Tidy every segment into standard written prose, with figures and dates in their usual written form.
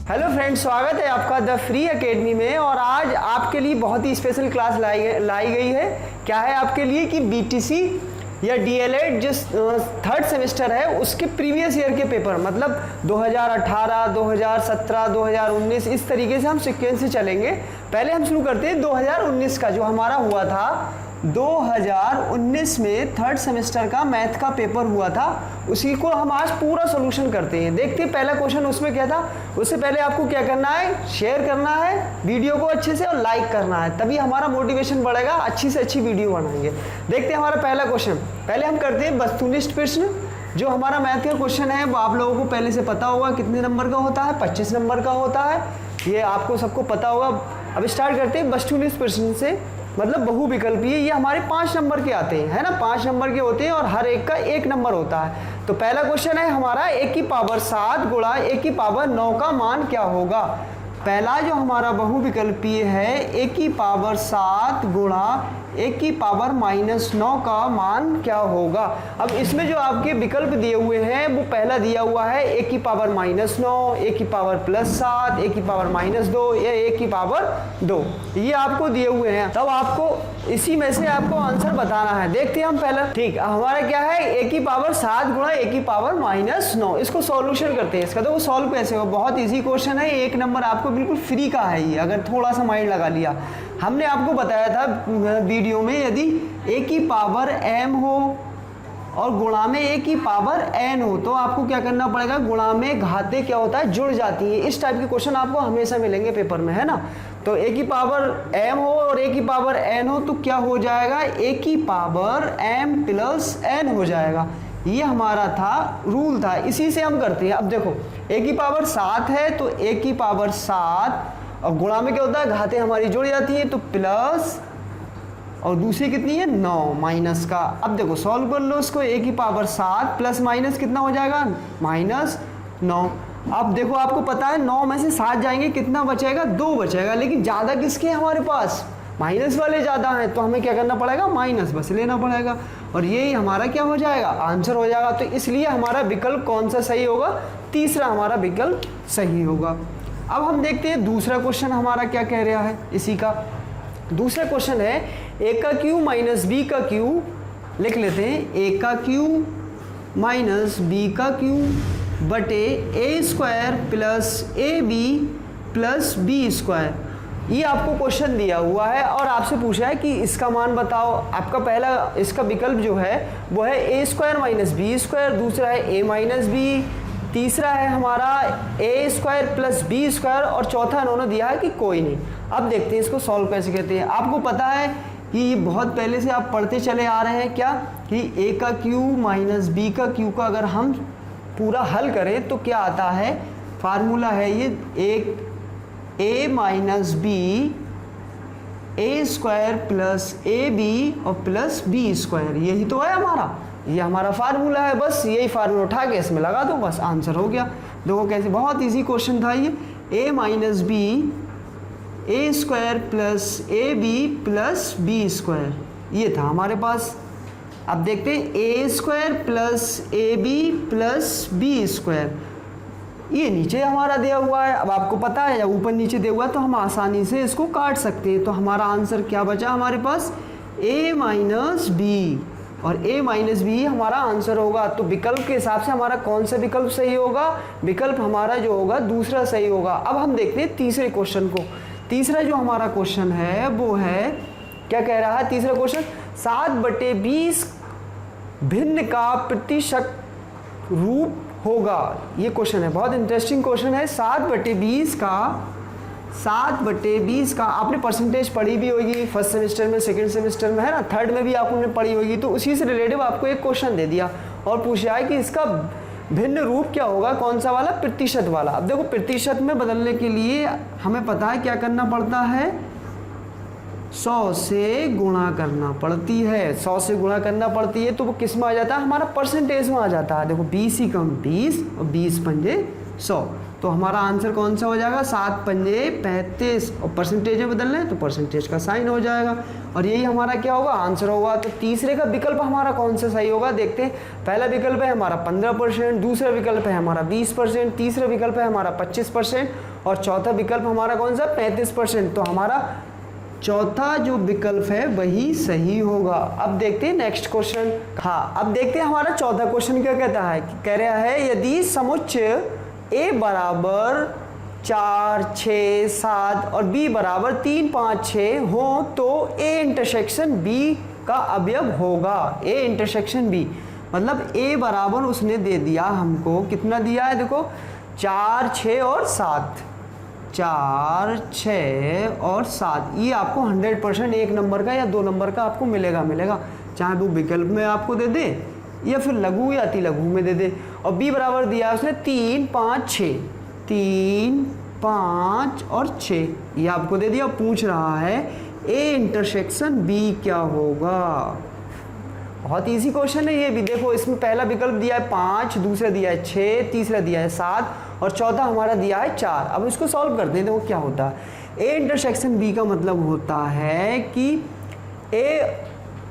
Hello friends, स्वागत है आपका द फ्री एकेडमी में। और आज आपके लिए बहुत ही स्पेशल क्लास लाई गई है। क्या है आपके लिए कि बीटीसी या डीएलएड जिस थर्ड सेमेस्टर है उसके प्रीवियस ईयर के पेपर, मतलब 2018, 2017, 2019 इस तरीके से हम सीक्वेंस से चलेंगे। पहले हम शुरू करते हैं 2019 का, जो हमारा हुआ था 2019 में थर्ड सेमेस्टर का मैथ का पेपर हुआ था। उसी को हम आज पूरा सॉल्यूशन करते हैं। देखते हैं पहला क्वेश्चन उसमें क्या था। उससे पहले आपको क्या करना है, शेयर करना है वीडियो को अच्छे से और लाइक करना है, तभी हमारा मोटिवेशन बढ़ेगा, अच्छी से अच्छी वीडियो बनाएंगे। देखते हैं हमारा पहला क्वेश्चन। पहले हम करते हैं वस्तुनिष्ठ प्रश्न। जो हमारा मैथ का क्वेश्चन है वो आप लोगों को पहले से पता होगा कितने नंबर का होता है, 25 नंबर का होता है, ये आपको सबको पता होगा। अब स्टार्ट करते हैं वस्तुनिष्ठ प्रश्न से, मतलब बहुविकल्पीय। ये हमारे 5 नंबर के आते हैं, है ना, 5 नंबर के होते हैं और हर एक का 1 नंबर होता है। तो पहला क्वेश्चन है हमारा a की पावर 7 गुणा a की पावर 9 का मान क्या होगा। पहला जो हमारा बहुविकल्पीय है a की पावर 7 गुणा a की पावर -9 का मान क्या होगा। अब इसमें जो आपके विकल्प दिए हुए हैं वो पहला दिया हुआ है a की पावर -9, a की पावर +7, a की पावर -2 या a की पावर 2, ये आपको दिए हुए हैं। तब आपको इसी में से आपको आंसर बताना है। देखते हैं हम पहला। ठीक, हमारा क्या है, a की पावर 7 गुणा a की पावर -9। इसको सॉल्यूशन करते हैं। इसका तो सॉल्व कैसे होगा, बहुत इजी क्वेश्चन है। 1 नंबर आपको बिल्कुल फ्री का है ये, अगर थोड़ा सा माइंड लगा लिया। हमने आपको बताया था वीडियो में, यदि a की पावर m हो और गुणा में a की पावर n हो तो आपको क्या करना पड़ेगा, गुणा में घाते क्या होता है, जुड़ जाती है। इस टाइप के क्वेश्चन आपको हमेशा मिलेंगे पेपर में, है ना। तो a की पावर m हो और a की पावर n हो तो क्या हो जाएगा, a की पावर m प्लस n हो जाएगा। ये हमारा था, रूल था, इसी से हम करते हैं। अब देखो a की पावर 7 है तो a की पावर 7 और गुणा में क्या होता है, घाते हमारी जुड़ जाती है तो प्लस, और दूसरी कितनी है 9 माइनस का। अब देखो सॉल्व कर लो इसको, a की पावर 7 प्लस माइनस कितना हो जाएगा, -9। अब देखो आपको पता है 9 में से 7 जाएंगे, कितना बचेगा, 2 बचेगा। लेकिन ज़्यादा किसके हैं हमारे पास, माइनस वाले ज़्यादा हैं, तो हमें क्या करना पड़ेगा, माइनस बस लेना पड़ेगा। और यही हमारा क्या हो जाएगा, आंसर हो जाएगा। तो इसलिए हमारा विकल्प कौन सा सही होगा, तीसरा हमारा विकल्प सही होगा। अब हम देखते हैं दूसरा क्वेश्चन हमारा क्या कह रहा है। इसी का दूसरा क्वेश्चन है a का क्यू माइनस b का क्यू। लिख लेते हैं a का क्यू माइनस b का क्यू बटे a² plus ab plus b²। ये आपको क्वेश्चन दिया हुआ है और आपसे पूछा है कि इसका मान बताओ। आपका पहला इसका विकल्प जो है वो है a² माइनस b², दूसरा है a माइनस b, तीसरा है हमारा a² प्लस b² और चौथा इन्होंने दिया है कि कोई नहीं। अब देखते हैं इसको सॉल्व कैसे करते हैं। आपको पता है कि ये बहुत पहले से आप पढ़ते चले आ रहे हैं क्या, कि a का क्यू माइनस b का क्यू का अगर हम पूरा हल करें तो क्या आता है, फार्मूला है ये, एक a minus b a² plus ab और प्लस b², यही तो है हमारा, ये हमारा फार्मूला है। बस यही फार्मूला उठा के इसमें लगा दो, बस आंसर हो गया। देखो कैसे, बहुत इजी क्वेश्चन था ये। a minus b a² plus ab plus b², ये था हमारे पास। अब देखते हैं a² plus ab plus b², ये नीचे हमारा दिया हुआ है। अब आपको पता है जब ऊपर नीचे दिया हुआ है तो हम आसानी से इसको काट सकते हैं। तो हमारा आंसर क्या बचा हमारे पास, a माइनस b, और a माइनस बी हमारा आंसर होगा। तो विकल्प के हिसाब से हमारा कौन सा विकल्प सही होगा, विकल्प हमारा जो होगा दूसरा सही होगा। अब हम देखते हैं तीसरे क्वेश्चन को। तीसरा जो हमारा क्वेश्चन है वो है, क्या कह रहा है तीसरा क्वेश्चन, 7/20 भिन्न का प्रतिशत रूप होगा। ये क्वेश्चन है, बहुत इंटरेस्टिंग क्वेश्चन है। 7/20 का आपने परसेंटेज पढ़ी भी होगी फर्स्ट सेमेस्टर में, सेकंड सेमेस्टर में, है ना, थर्ड में भी आपने पढ़ी होगी। तो उसी से रिलेटिव आपको एक क्वेश्चन दे दिया और पूछा है कि इसका भिन्न रूप क्या होगा, कौन सा वाला, प्रतिशत वाला। अब देखो प्रतिशत में बदलने के लिए हमें पता है क्या करना पड़ता है, 100 से गुणा करना पड़ती है। 100 से गुणा करना पड़ती है तो वो किस में आ जाता है, हमारा परसेंटेज में आ जाता है। देखो 20 ही कम 20 और 20 पंजे 100, तो हमारा आंसर कौन सा हो जाएगा, 7 पंजे 35, और परसेंटेज में बदलना है तो परसेंटेज का साइन हो जाएगा और यही हमारा क्या होगा, आंसर होगा। तो तीसरे का विकल्प हमारा कौन सा सही होगा, देखते हैं। पहला विकल्प है हमारा 15%, दूसरा विकल्प है हमारा 20%, तीसरा विकल्प है हमारा 25% और चौथा विकल्प हमारा कौन सा 35%, तो हमारा चौथा जो विकल्प है वही सही होगा। अब देखते हैं नेक्स्ट क्वेश्चन। हाँ, अब देखते हैं हमारा चौथा क्वेश्चन क्या कहता है। कह रहा है यदि समुच्चय A बराबर 4, 6, 7 और B बराबर 3, 5, 6 हो तो A इंटरसेक्शन B का अवयव होगा। A इंटरसेक्शन B मतलब A बराबर उसने दे दिया हमको, कितना दिया है देखो 4, 6 और 7, 4, 6 और 7। ये आपको 100% एक नंबर का या 2 नंबर का आपको मिलेगा, चाहे वो विकल्प में आपको दे दे या फिर लघु या अति लघु में दे दे। और B बराबर दिया है उसने 3, 5, 6, 3, 5 और 6 ये आपको दे दिया। पूछ रहा है A इंटरसेक्शन B क्या होगा। बहुत इजी क्वेश्चन है ये भी। देखो इसमें पहला विकल्प दिया है 5, दूसरा दिया है 6, तीसरा दिया है 7 और चौथा हमारा दिया है 4। अब इसको सॉल्व करते हैं, देखो क्या होता है। A इंटरसेक्शन B का मतलब होता है कि A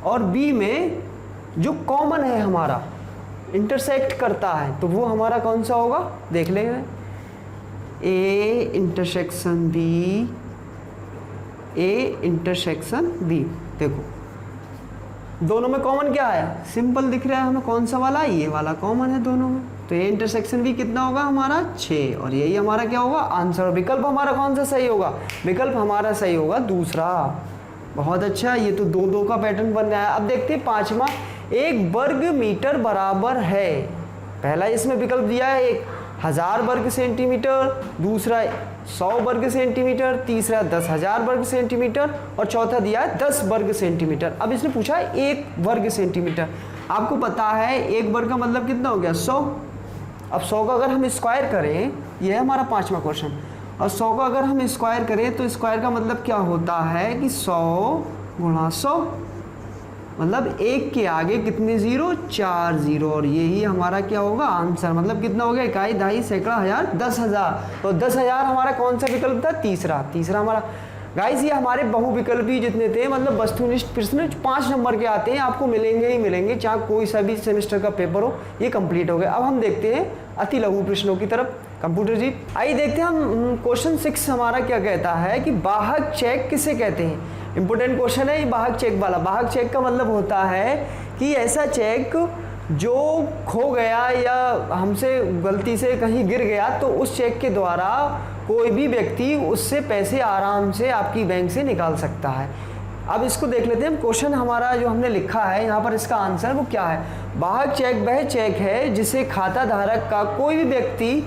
और B में जो कॉमन है हमारा इंटरसेक्ट करता है, तो वो हमारा कौन सा होगा देख लेंगे। A intersection B, A intersection B। देखो दोनों में कॉमन क्या है, सिंपल दिख रहा है हमें, कौन सा वाला, ये वाला कॉमन है दोनों में, तो A इंटरसेक्शन B कितना होगा हमारा 6 और यही हमारा क्या होगा आंसर। विकल्प हमारा कौन सा सही होगा, विकल्प हमारा सही होगा दूसरा। बहुत अच्छा, ये तो 2-2 का पैटर्न बन रहा है। अब देखते हैं पांचवा, 1 वर्ग मीटर बराबर है। पहला इसमें विकल्प दिया है 1000 वर्ग सेंटीमीटर, दूसरा 100 वर्ग सेंटीमीटर, तीसरा 10,000 वर्ग सेंटीमीटर और चौथा दिया है 10 वर्ग सेंटीमीटर। अब इसने पूछा है 1 वर्ग सेंटीमीटर। आपको पता है 1 वर्ग का मतलब कितना हो गया 100। अब 100 का अगर हम स्क्वायर करें, यह है हमारा पांचवा क्वेश्चन, और 100 का अगर हम स्क्वायर करें तो स्क्वायर का मतलब क्या होता है कि 100 गुणा 100 मतलब 1 के आगे कितने 0, 4 0 और यही हमारा क्या होगा आंसर। मतलब कितना हो गया इकाई, दहाई, सैकड़ा, हजार, 10,000। तो 10,000 हमारा कौन सा विकल्प था, तीसरा हमारा। गाइस ये हमारे बहुविकल्पी जितने थे, मतलब वस्तुनिष्ठ प्रश्न 5 नंबर के आते हैं, आपको मिलेंगे ही मिलेंगे, चाहे कोई सा भी सेमेस्टर का पेपर हो। ये कंप्लीट हो गया। अब हम देखते हैं अति लघु प्रश्नों की तरफ। कंप्यूटर जी आइए देखते हैं हम क्वेश्चन 6 हमारा क्या कहता है कि वाहक चेक किसे कहते हैं। इंपोर्टेंट क्वेश्चन है ये वाहक चेक वाला। वाहक चेक का मतलब होता है कि ऐसा चेक जो खो गया या हमसे गलती से कहीं गिर गया, तो उस चेक के द्वारा कोई भी व्यक्ति उससे पैसे आराम से आपकी बैंक से निकाल सकता है। अब इसको देख लेते हैं। क्वेश्चन हमारा जो हमने लिखा है यहाँ पर, इसका आंसर वो क्या है। वाहक चेक वह चेक है जिसे खाता धारक का कोई भी व्यक्ति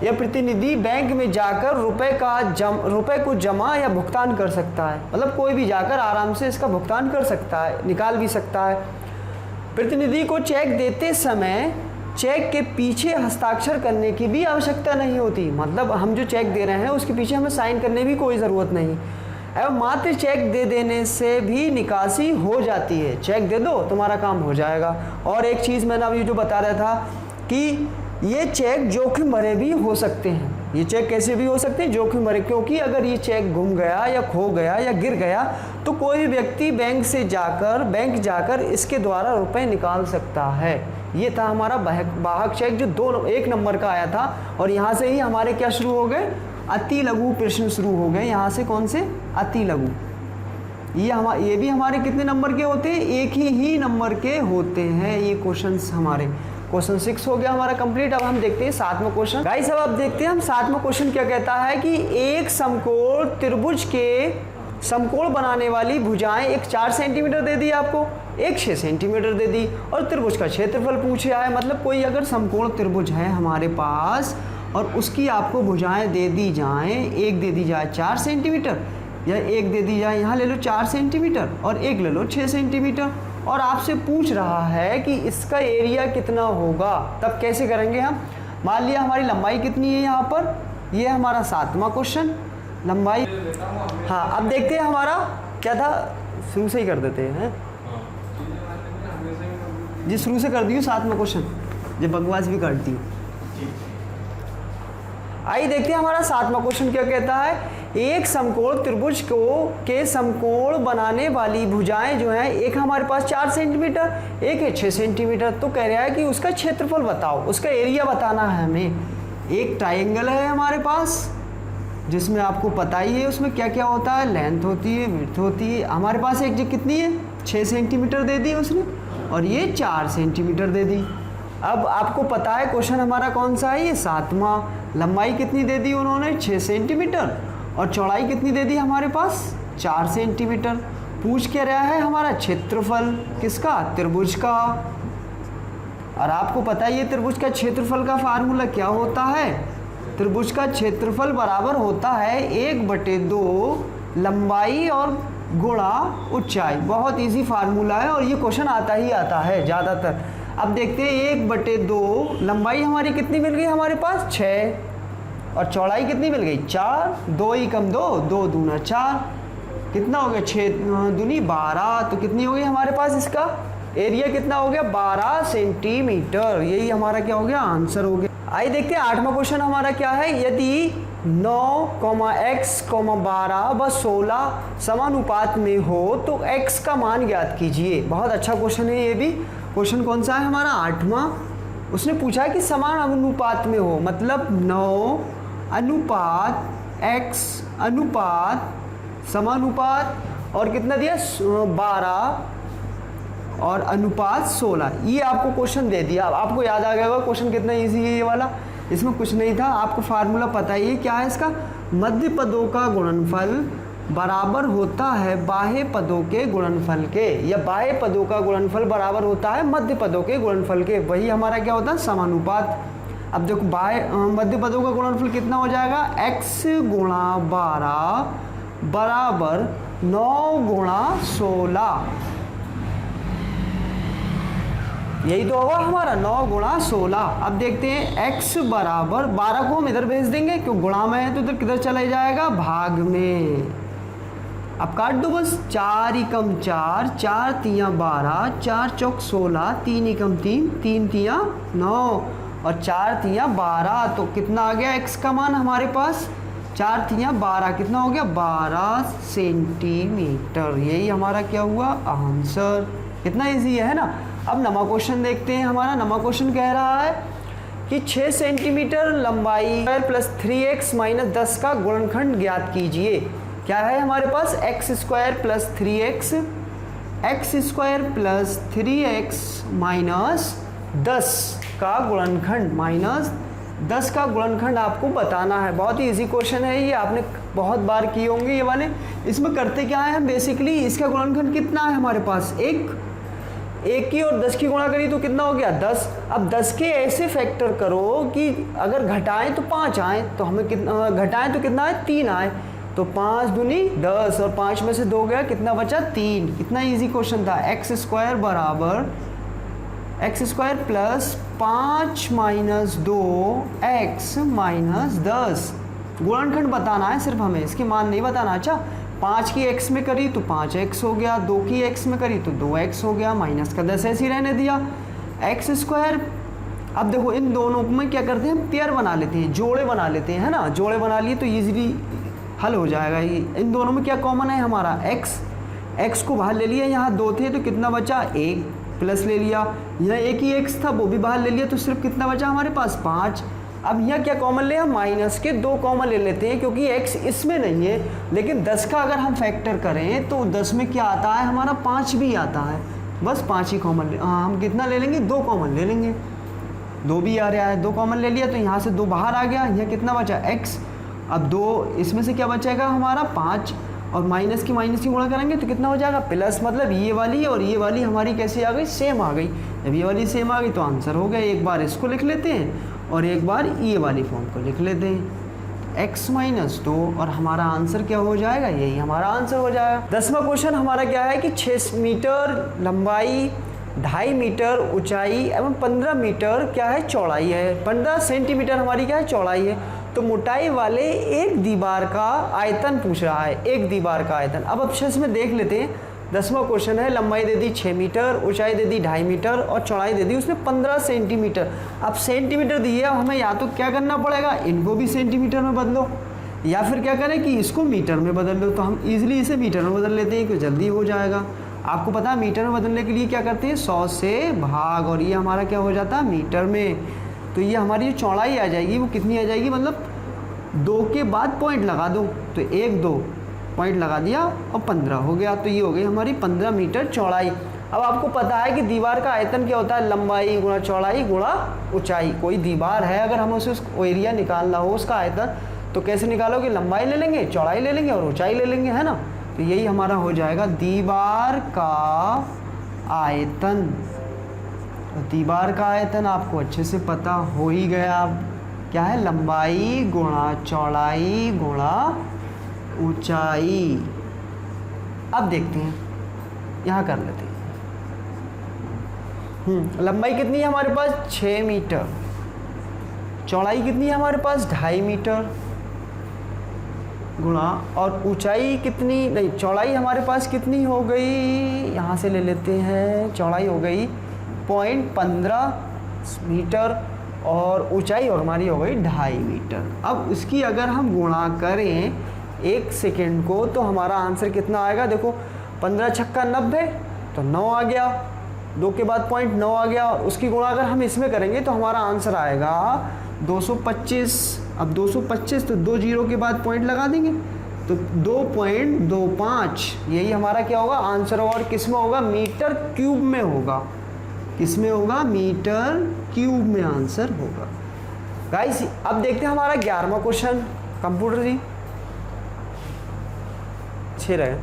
या प्रतिनिधि बैंक में जाकर रुपए को जमा या भुगतान कर सकता है। मतलब कोई भी जाकर आराम से इसका भुगतान कर सकता है, निकाल भी सकता है। प्रतिनिधि को चेक देते समय चेक के पीछे हस्ताक्षर करने की भी आवश्यकता नहीं होती। मतलब हम जो चेक दे रहे हैं उसके पीछे हमें साइन करने की कोई ज़रूरत नहीं, एवं मात्र चेक दे देने से भी निकासी हो जाती है। चेक दे दो तुम्हारा काम हो जाएगा। और एक चीज़ मैंने अभी जो बता रहा था कि ये चेक जोखिम भरे भी हो सकते हैं। ये चेक कैसे भी हो सकते हैं, जोखिम भरे, क्योंकि अगर ये चेक गुम गया या खो गया या गिर गया तो कोई भी व्यक्ति बैंक जाकर इसके द्वारा रुपए निकाल सकता है। ये था हमारा वाहक चेक जो 1 नंबर का आया था। और यहाँ से ही हमारे क्या शुरू हो गए, अति लघु प्रश्न शुरू हो गए। यहाँ से कौन से, अति लघु। ये भी हमारे कितने नंबर के होते हैं, एक ही नंबर के होते हैं ये क्वेश्चंस हमारे। क्वेश्चन 6 हो गया हमारा कंप्लीट। अब हम देखते हैं 7वां क्वेश्चन। गाइस अब आप देखते हैं हम 7वां क्वेश्चन क्या कहता है कि एक समकोण त्रिभुज के समकोण बनाने वाली भुजाएं, एक 4 सेंटीमीटर दे दी आपको, एक 6 सेंटीमीटर दे दी, और त्रिभुज का क्षेत्रफल पूछा है। मतलब कोई अगर समकोण त्रिभुज है हमारे पास और उसकी आपको भुजाएं दे दी जाएं, एक दे दी जाए 4 सेंटीमीटर या एक दे दी जाए, यहाँ ले लो 4 सेंटीमीटर और एक ले लो 6 सेंटीमीटर, और आपसे पूछ रहा है कि इसका एरिया कितना होगा। तब कैसे करेंगे हम, मान लिया हमारी लंबाई कितनी है यहाँ पर, ये हमारा 7वां क्वेश्चन, लंबाई। हाँ अब देखते हैं हमारा क्या था, शुरू से ही कर देते हैं जी, शुरू से कर दी हूँ 7वां क्वेश्चन, जो बकवास भी करती हूँ। आइए देखते हैं हमारा 7वां क्वेश्चन क्या कहता है। एक समकोण त्रिभुज के समकोण बनाने वाली भुजाएं जो हैं, एक हमारे पास 4 सेंटीमीटर, एक है 6 सेंटीमीटर। तो कह रहा है कि उसका क्षेत्रफल बताओ, उसका एरिया बताना है हमें। एक ट्रायंगल है हमारे पास, जिसमें आपको पता ही है उसमें क्या क्या होता है, लेंथ होती है, विड्थ होती है। हमारे पास एक कितनी है, 6 सेंटीमीटर दे दी उसने, और ये 4 सेंटीमीटर दे दी। अब आपको पता है क्वेश्चन हमारा कौन सा है, ये 7वां। लंबाई कितनी दे दी उन्होंने, 6 सेंटीमीटर, और चौड़ाई कितनी दे दी हमारे पास, 4 सेंटीमीटर। पूछ क्या रहा है हमारा, क्षेत्रफल किसका, त्रिभुज का। और आपको पता ही है त्रिभुज का क्षेत्रफल का फार्मूला क्या होता है, त्रिभुज का क्षेत्रफल बराबर होता है 1/2 लंबाई और गुणा ऊंचाई। बहुत इजी फार्मूला है और ये क्वेश्चन आता ही आता है ज़्यादातर। अब देखते हैं 1/2 लंबाई हमारी कितनी मिल गई हमारे पास, 6, और चौड़ाई कितनी मिल गई, 4। 2 ही कम 2, 2 दूना 4, कितना हो गया, 6 दूनी 12। तो कितनी हो गई हमारे पास, इसका एरिया कितना हो गया, 12 सेंटीमीटर। यही हमारा क्या हो गया, आंसर हो गया। आइए देखते हैं 8वां क्वेश्चन हमारा क्या है। यदि 9, x, 12 व 16 समानुपात में हो तो x का मान ज्ञात कीजिए। बहुत अच्छा क्वेश्चन है ये भी। क्वेश्चन कौन सा है हमारा, 8वां। उसने पूछा है कि समान अनुपात में हो, मतलब 9 अनुपात x अनुपात समानुपात, और कितना दिया, 12 और अनुपात 16। ये आपको क्वेश्चन दे दिया। अब आपको याद आ गया होगा क्वेश्चन कितना इजी है ये वाला, इसमें कुछ नहीं था। आपको फार्मूला पता ही है क्या है इसका, मध्य पदों का गुणनफल बराबर होता है बाह्य पदों के गुणनफल के, या बाह्य पदों का गुणनफल बराबर होता है मध्य पदों के गुणनफल के। वही हमारा क्या होता है, समानुपात। अब देखो बाह्य मध्य पदों का गुणनफल कितना हो जाएगा, x गुणा 12 बराबर 9 गुणा 16। यही तो होगा हमारा 9 गुणा 16। अब देखते हैं x बराबर 12 को हम इधर भेज देंगे, क्यों गुणा में है तो इधर किधर चला जाएगा, भाग में। अब काट दो बस, 4 एकम 4, 4 तिया 12, 4 चौक 16, 3 एकम 3, 3 तिया 9, और 4 तिया 12। तो कितना आ गया x का मान हमारे पास, 4 तिया 12, कितना हो गया, 12 सेंटीमीटर। यही हमारा क्या हुआ, आंसर। कितना इजी है ना। अब नमा क्वेश्चन देखते हैं हमारा। नमा क्वेश्चन कह रहा है कि 6 सेंटीमीटर लंबाई प्लस 3x माइनस 10 का गुणनखंड ज्ञात कीजिए। क्या है हमारे पास, x² plus 3x, x² plus 3x minus 10 का गुणनखंड, माइनस 10 का गुणनखंड आपको बताना है। बहुत ही इजी क्वेश्चन है ये, आपने बहुत बार किए होंगे ये वाले। इसमें करते क्या है हम, बेसिकली इसका गुणनखंड कितना है हमारे पास, 1 की और 10 की गुणा करी तो कितना हो गया, 10। अब 10 के ऐसे फैक्टर करो कि अगर घटाएं तो 5 आए, तो हमें कितना घटाएं तो कितना है, 3 आए। तो 5 दूनी 10, और 5 में से 2 गया, कितना बचा, 3। कितना इजी क्वेश्चन था। x² बराबर x² plus 5 minus 2x minus 10। गुणनखंड बताना है सिर्फ हमें, इसके मान नहीं बताना। अच्छा, 5 की x में करी तो 5x हो गया, 2 की x में करी तो 2x हो गया, माइनस का 10 ऐसे ही रहने दिया, x²। अब देखो इन दोनों में क्या करते हैं, पेयर बना लेते हैं, जोड़े बना लेते हैं, है ना। जोड़े बना लिए तो ईजिली हल हो जाएगा ये। इन दोनों में क्या कॉमन है हमारा, x को बाहर ले लिया, यहाँ 2 थे तो कितना बचा, 1 प्लस ले लिया, यहाँ 1 ही x था वो भी बाहर ले लिया, तो सिर्फ कितना बचा हमारे पास, 5। अब यहाँ क्या कॉमन ले, हम माइनस के 2 कॉमन ले लेते हैं, क्योंकि x इसमें नहीं है। लेकिन 10 का अगर हम फैक्टर करें तो 10 में क्या आता है हमारा, 5 भी आता है। बस 5 ही कॉमन ले, हम कितना ले लेंगे, 2 कॉमन ले लेंगे। 2 भी आ रहा है, 2 कॉमन ले लिया तो यहाँ से 2 बाहर आ गया, यहाँ कितना बचा, x। अब 2 इसमें से क्या बचेगा हमारा, 5, और माइनस की गुणा करेंगे तो कितना हो जाएगा, प्लस। मतलब ये वाली और ये वाली हमारी कैसी आ गई, सेम आ गई। जब ये वाली सेम आ गई तो आंसर हो गया। एक बार इसको लिख लेते हैं और एक बार ये वाली फॉर्म को लिख लेते हैं, x माइनस 2, और हमारा आंसर क्या हो जाएगा, यही हमारा आंसर हो जाएगा। 10वां क्वेश्चन हमारा क्या है कि 6 मीटर लंबाई, 2.5 मीटर ऊंचाई एवं 15 मीटर क्या है, चौड़ाई है। 15 सेंटीमीटर हमारी क्या है, चौड़ाई है। तो मोटाई वाले एक दीवार का आयतन पूछ रहा है, एक दीवार का आयतन। अब अच्छे में देख लेते हैं। 10वां क्वेश्चन है, लंबाई दे दी 6 मीटर, ऊंचाई दे दी 2.5 मीटर और चौड़ाई दे दी उसने 15 सेंटीमीटर। अब सेंटीमीटर दिए, अब हमें या तो क्या करना पड़ेगा, इनको भी सेंटीमीटर में बदलो, या फिर क्या करें कि इसको मीटर में बदल लो। तो हम इजीली इसे मीटर में बदल लेते हैं, क्योंकि जल्दी हो जाएगा। आपको पता है मीटर में बदलने के लिए क्या करते हैं, 100 से भाग, और ये हमारा क्या हो जाता है, मीटर में। तो ये हमारी जो चौड़ाई आ जाएगी वो कितनी आ जाएगी, मतलब 2 के बाद पॉइंट लगा दो, तो 1 2 पॉइंट लगा दिया और 15 हो गया। तो ये हो गई हमारी 15 मीटर चौड़ाई। अब आपको पता है कि दीवार का आयतन क्या होता है, लंबाई गुणा चौड़ाई गुणा ऊंचाई। कोई दीवार है, अगर हमें उसे एरिया निकालना हो उसका आयतन, तो कैसे निकालोगे, लंबाई ले लेंगे, चौड़ाई ले लेंगे और ऊंचाई ले लेंगे, है ना। तो यही हमारा हो जाएगा दीवार का आयतन। दीवार का आयतन आपको अच्छे से पता हो ही गया। अब क्या है, लंबाई गुणा चौड़ाई गुणा ऊंचाई। अब देखते हैं, यहाँ कर लेते हैं। लंबाई कितनी है हमारे पास, 6 मीटर। चौड़ाई कितनी है हमारे पास, 2.5 मीटर गुणा, और ऊंचाई कितनी, नहीं चौड़ाई हमारे पास कितनी हो गई, यहाँ से ले लेते हैं, चौड़ाई हो गई 0.15 मीटर और ऊंचाई और हमारी हो गई 2.5 मीटर। अब उसकी अगर हम गुणा करें 1 सेकेंड को, तो हमारा आंसर कितना आएगा, देखो 15 छक्का 90, तो 9 आ गया, 2 के बाद पॉइंट 9 आ गया। उसकी गुणा अगर हम इसमें करेंगे तो हमारा आंसर आएगा 225। अब 225 तो 2 जीरो के बाद पॉइंट लगा देंगे, तो 2.25, यही हमारा क्या होगा आंसर होगा। और किस में होगा, मीटर क्यूब में होगा। किस में होगा, मीटर क्यूब में आंसर होगा। गाइस अब देखते हैं हमारा 11वां क्वेश्चन। कंप्यूटर जी 6 रहे,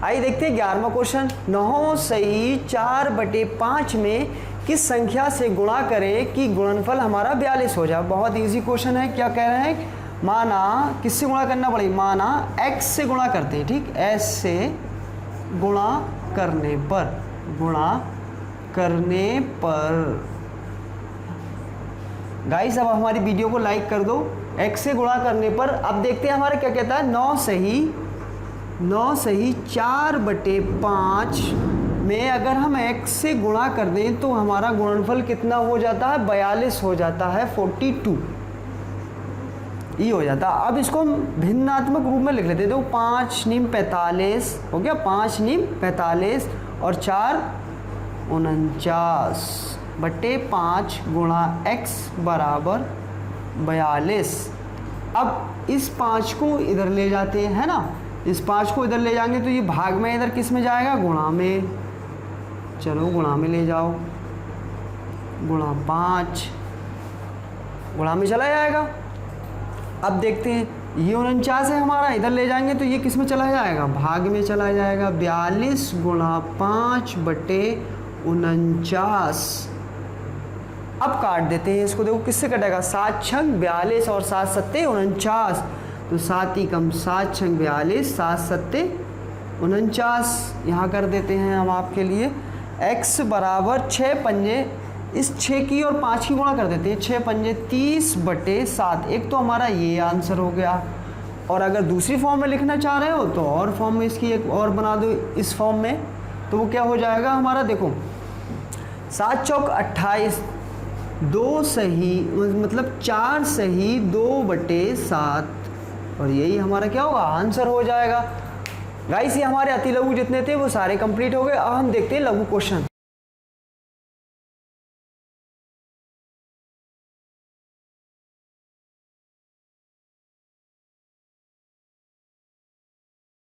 आइए देखते हैं 11वां क्वेश्चन। 9 सही 4/5 में किस संख्या से गुणा करें कि गुणनफल हमारा 42 हो जाए। बहुत इजी क्वेश्चन है। क्या कह रहे हैं, माना किससे गुणा करना पड़ेगा, माना x से गुणा करते हैं, ठीक, s से गुणा करने पर गाइस अब हमारी वीडियो को लाइक कर दो। x से गुणा करने पर अब देखते हैं हमारा क्या कहता है, 9 सही 4/5 में अगर हम x से गुणा कर दें तो हमारा गुणनफल कितना हो जाता है, 42 हो जाता है, 42 ये हो जाता है। अब इसको हम भिन्नात्मक रूप में लिख लेते हैं। तो 5 नीम 45 हो गया, 5 नीम 45 और 4 49/5 गुणा x बराबर 42। अब इस 5 को इधर ले जाते हैं, है ना, इस 5 को इधर ले जाएंगे तो ये भाग में इधर किस में जाएगा, गुणा में। चलो गुणा में ले जाओ, गुणा 5 गुणा में चला जाएगा। अब देखते हैं ये 49 है हमारा, इधर ले जाएंगे तो ये किस में चला जाएगा, भाग में चला जाएगा। 42 गुणा 5/49। अब काट देते हैं इसको, देखो किससे कटेगा, 7 छंग 42 और 7 सत्ते 49, तो 7 ही कम 7 छंग 42, 7 सत्ते 49 यहाँ कर देते हैं हम आपके लिए। x बराबर 6 पंजे, इस 6 की और 5 की गुणा कर देते हैं, 6 पंजे 30/7। एक तो हमारा ये आंसर हो गया। और अगर दूसरी फॉर्म में लिखना चाह रहे हो तो और फॉर्म में इसकी एक और बना दो इस फॉर्म में, तो वो क्या हो जाएगा हमारा, देखो 7 चौक 28, 2 सही मतलब 4 सही 2/7, और यही हमारा क्या होगा, आंसर हो जाएगा। गाइस ये हमारे अति लघु जितने थे वो सारे कंप्लीट हो गए। अब हम देखते हैं लघु क्वेश्चन।